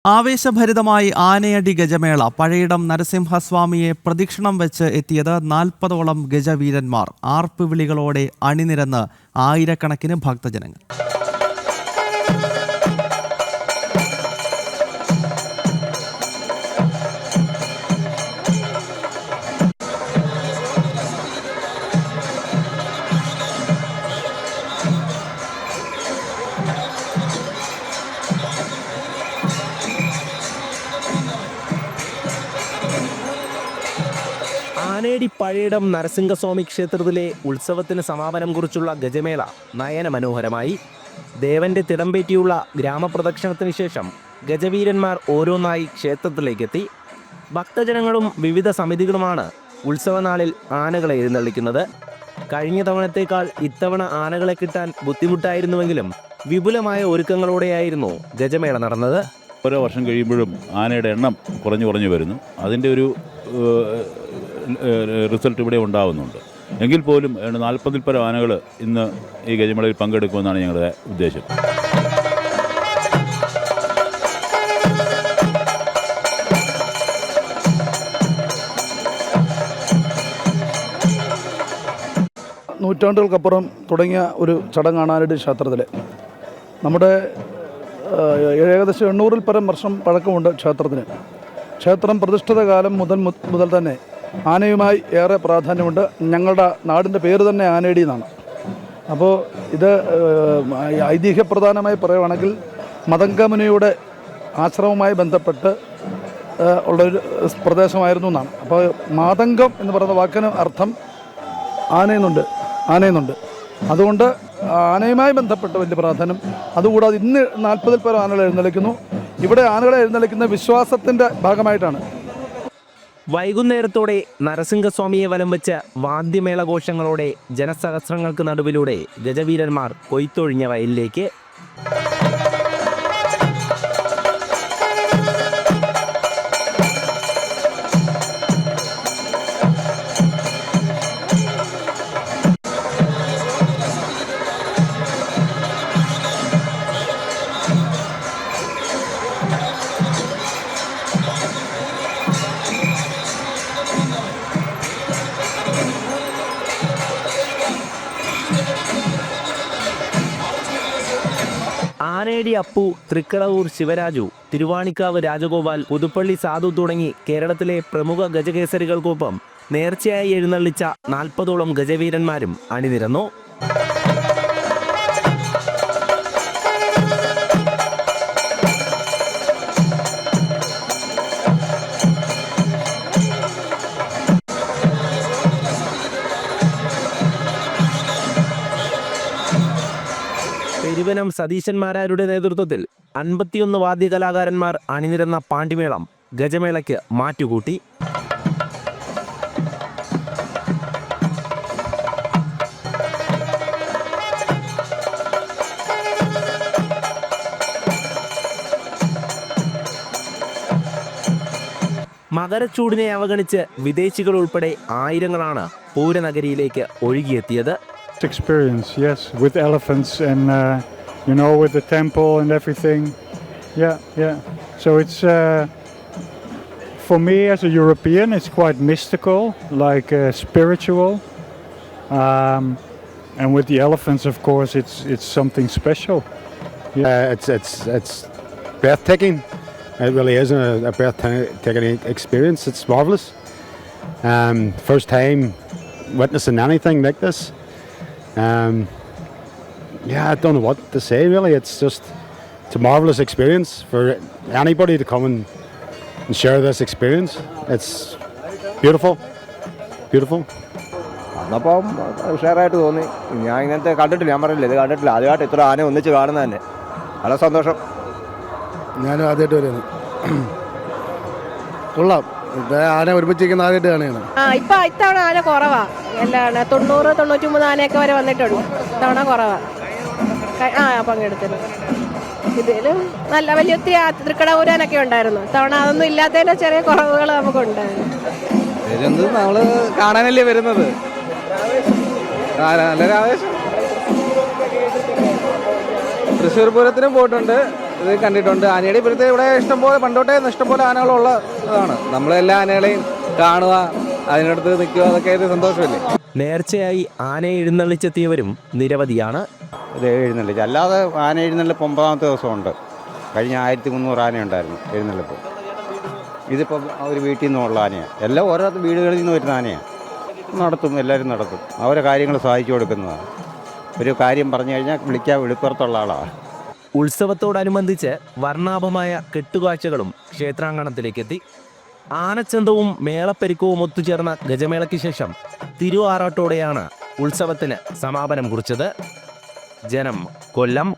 ആവേശഭരിതമായി ആനയടി ഗജമേള. പഴയിടം നരസിംഹസ്വാമിയെ പ്രദക്ഷിണം വെച്ച് എത്തിയത് 40ഓളം ഗജവീരന്മാർ. ആർപ്പുവിളികളോടെ അണിനിരന്ന് ആയിരക്കണക്കിന് ഭക്തജനങ്ങൾ. ആനേടി പഴയിടം നരസിംഹസ്വാമി ക്ഷേത്രത്തിലെ ഉത്സവത്തിന് സമാപനം കുറിച്ചുള്ള ഗജമേള നയനമനോഹരമായി. ദേവന്റെ തിടമ്പേറ്റിയുള്ള ഗ്രാമപ്രദക്ഷിണത്തിന് ശേഷം ഗജവീരന്മാർ ഓരോന്നായി ക്ഷേത്രത്തിലേക്കെത്തി. ഭക്തജനങ്ങളും വിവിധ സമിതികളുമാണ് ഉത്സവനാളിൽ ആനകളെ എഴുന്നള്ളിക്കുന്നത്. കഴിഞ്ഞ തവണത്തേക്കാൾ ഇത്തവണ ആനകളെ കിട്ടാൻ ബുദ്ധിമുട്ടായിരുന്നുവെങ്കിലും വിപുലമായ ഒരുക്കങ്ങളോടെയായിരുന്നു ഗജമേള നടന്നത്. ഓരോ വർഷം കഴിയുമ്പോഴും ആനയുടെ എണ്ണം കുറഞ്ഞു വരുന്നു. അതിൻ്റെ ഒരു റിസൾട്ട് ഇവിടെ ഉണ്ടാകുന്നുണ്ട്. എങ്കിൽ പോലും 40-ൽ പരം ആനകൾ ഇന്ന് ഈ ഗജമേളയിൽ പങ്കെടുക്കുമെന്നാണ് ഞങ്ങളുടെ ഉദ്ദേശം. നൂറ്റാണ്ടുകൾക്കപ്പുറം തുടങ്ങിയ ഒരു ചടങ്ങാണ് ആനടി ക്ഷേത്രത്തിൽ. നമ്മുടെ ഏകദേശം 800-ൽ പരം വർഷം പഴക്കമുണ്ട് ക്ഷേത്രത്തിന്. ക്ഷേത്രം പ്രതിഷ്ഠിത കാലം മുതൽ തന്നെ ആനയുമായി ഏറെ പ്രാധാന്യമുണ്ട്. ഞങ്ങളുടെ നാടിൻ്റെ പേര് തന്നെ ആനേടി എന്നാണ്. അപ്പോൾ ഇത് ഐതിഹ്യപ്രധാനമായി പറയുകയാണെങ്കിൽ മതങ്കമുനിയുടെ ആശ്രമവുമായി ബന്ധപ്പെട്ട് ഉള്ളൊരു പ്രദേശമായിരുന്നു എന്നാണ്. അപ്പോൾ മാതംഗം എന്ന് പറയുന്ന വാക്കിന് അർത്ഥം ആനയുന്നുണ്ട്. അതുകൊണ്ട് ആനയുമായി ബന്ധപ്പെട്ട് വലിയ പ്രാധാന്യം. അതുകൂടാതെ ഇന്ന് 40-ൽ പരം ആനകൾ എഴുന്നള്ളിക്കുന്നു. ഇവിടെ ആനകളെ എഴുന്നള്ളിക്കുന്ന വിശ്വാസത്തിൻ്റെ ഭാഗമായിട്ടാണ്. വൈകുന്നേരത്തോടെ നരസിംഹസ്വാമിയെ വലം വെച്ച് വാദ്യമേളഘോഷങ്ങളോടെ ജനസഹസ്രങ്ങൾക്ക് നടുവിലൂടെ ഗജവീരന്മാർ കൊയ്ത്തൊഴിഞ്ഞ വയലിലേക്ക്. ആനേടി അപ്പു, തൃക്കടവൂർ ശിവരാജു, തിരുവാണിക്കാവ് രാജഗോപാൽ, പുതുപ്പള്ളി സാധു തുടങ്ങി കേരളത്തിലെ പ്രമുഖ ഗജകേസരികൾക്കൊപ്പം നേർച്ചയായി എഴുന്നള്ളിച്ച 40ഓളം ഗജവീരന്മാരും അണിനിരന്നു. പെരുവനം സതീശന്മാരാരുടെ നേതൃത്വത്തിൽ 51 വാദ്യകലാകാരന്മാർ അണിനിരന്ന പാണ്ടിമേളം ഗജമേളയ്ക്ക് മാറ്റുകൂട്ടി. മകരച്ചൂടിനെ അവഗണിച്ച് വിദേശികൾ ഉൾപ്പെടെ ആയിരങ്ങളാണ് പൂരനഗരിയിലേക്ക് ഒഴുകിയെത്തിയത്. Experience, yes, with elephants and with the temple and everything. Yeah. So it's for me as a European, it's quite mystical, like spiritual. And with the elephants, of course, it's something special. Yeah. It's breathtaking. It really is a breathtaking experience. It's marvelous. First time witnessing anything like this. I don't know what to say really. It's a marvelous experience for anybody to come and share this experience. It's beautiful. അപ്പം ഉഷാറായിട്ട് തോന്നി. ഞാൻ ഇങ്ങനത്തെ കണ്ടിട്ടില്ല, ഞാൻ പറഞ്ഞില്ല, ഇത് കണ്ടിട്ടില്ല. ആദ്യമായിട്ട് ഇത്ര ആന ഒന്നിച്ച് കാണുന്നത് തന്നെ വളരെ സന്തോഷം. ഞാനും ആദ്യമായിട്ട് വരുന്നു. കൊള്ളാം. ആന ഒരുമിച്ചിരിക്കുന്ന ആദ്യമായിട്ട് കാണുകയാണ്. ഇത്തവണ ആന കുറവാ. എല്ലാം 90-93 ആനയൊക്കെ വരെ വന്നിട്ടുണ്ട്. ഇത്തവണ കുറവാ പങ്കെടുത്തത്. ഇതിലും നല്ല വലിയ തൃക്കടവൂരാനൊക്കെ ഉണ്ടായിരുന്നു. ഇത്തവണ അതൊന്നും ഇല്ലാത്തതിന്റെ ചെറിയ കുറവുകൾ നമുക്കുണ്ടായിരുന്നു. നമ്മള് കാണാനല്ലേ വരുന്നത്. നല്ലൊരു ആവേശം. തൃശ്ശൂർ പൂരത്തിനും പോയിട്ടുണ്ട്. ഇത് കണ്ടിട്ടുണ്ട്. ആനയുടെ ഇപ്പോഴത്തെ ഇവിടെ ഇഷ്ടംപോലെ പണ്ടോട്ടേ ഇഷ്ടംപോലെ ആനകളുള്ള ഇതാണ്. നമ്മളെല്ലാ ആനകളെയും കാണുക, അതിനടുത്ത് നിൽക്കുക, അതൊക്കെ ഒരു സന്തോഷമല്ലേ. നേർച്ചയായി ആനയെ എഴുന്നള്ളിച്ചെത്തിയവരും നിരവധിയാണ്. ഇത് എഴുന്നള്ളിച്ച് അല്ലാതെ ആന എഴുന്നള്ളിപ്പ് 9ാമത്തെ ദിവസമുണ്ട്. കഴിഞ്ഞ 1300 ആനയുണ്ടായിരുന്നു എഴുന്നള്ളിപ്പ്. ഇതിപ്പോൾ ഒരു വീട്ടിൽ നിന്നുള്ള ആനയാണ്. എല്ലാം ഓരോ വീടുകളിൽ നിന്ന് വരുന്ന ആനയാണ്. നടത്തും, എല്ലാവരും നടത്തും. അവരെ കാര്യങ്ങൾ സഹായിച്ചു കൊടുക്കുന്നതാണ്. ഒരു കാര്യം പറഞ്ഞു കഴിഞ്ഞാൽ വെളിപ്പുറത്തുള്ള ആളാണ്. ഉത്സവത്തോടനുബന്ധിച്ച് വർണ്ണാഭമായ കെട്ടുകാഴ്ചകളും ക്ഷേത്രാങ്കണത്തിലേക്കെത്തി. ആനച്ചന്തവും മേളപ്പെരുക്കവും ഒത്തുചേർന്ന ഗജമേളയ്ക്ക് ശേഷം തിരുവാറാട്ടോടെയാണ് ഉത്സവത്തിന് സമാപനം കുറിച്ചത്. ജനം, കൊല്ലം.